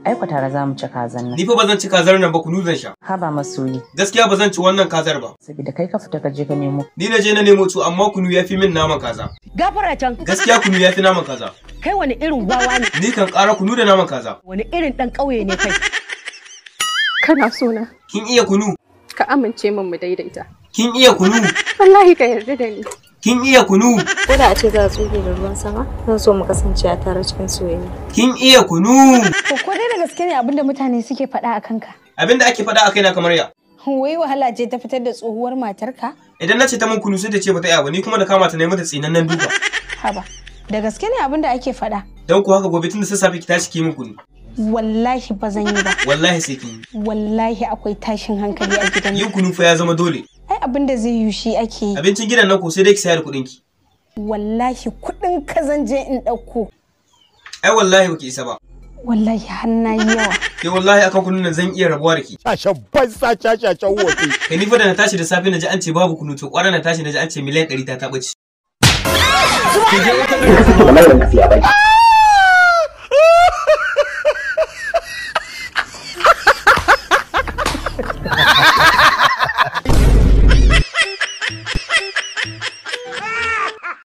Ai kwa tare za mu ci kazan nan. Ni fa ba zan ci kazar nan ba, kunu zan sha. Ha ba masoyi. Gaskiya ba zan ci wannan kazar ba. Saboda kai ka fita ka je ka nemo. Ni na je na nemo to amma kunu ya fi min naman kaza. Gafara can. Gaskiya kunu ya fi naman kaza. Kai wani irin wawa ne? Ni kan ƙara kunu da naman kaza. Wani irin ɗan ƙauye ne kai? Kana so na. Kin iya kunu? Ka amince min mu daidaita. Kin iya kunu? Wallahi ka yarda da ni. Kin iya kunu? Ko da a ce za a tsuge da ruwan sama, zan so mu kasance a tare cikin soyayya. Kin iya kunu? Ko dai da gaske ne abinda mutane suke faɗa a kanka? Abinda ake faɗa a kaina kamar ya. Wai wahala ce ta fitar da tsohuwar matarka? Idan na ce ta mun kunu sai ta ce bata iya ba, ni kuma da kama ta nemi mata tsinannen duka. Haba, da gaske ne abinda ake faɗa? Dan ku haka gobe tun da sassafe ki tashi ki min kunu. Wallahi ba zan yi ba. Wallahi sai kin yi. Wallahi akwai tashin hankali a gidan nan. Yin kunu fa ya zama dole. Ai abinda zai yi shi ake yi. Abincin gidan nan ko sai dai ki sayar da kuɗin ki. Wallahi kuɗin ka zan je in ɗauko. Ai wallahi baki isa ba. Wallahi har na yi yawa. Ke wallahi akan kunun nan zan iya rabuwa da ki. Shashen wofi. Kai ni fa da na tashi da safe na ji an ce babu kunu to kwara na tashi na ji an ce miliyan 100 ta taɓa ci.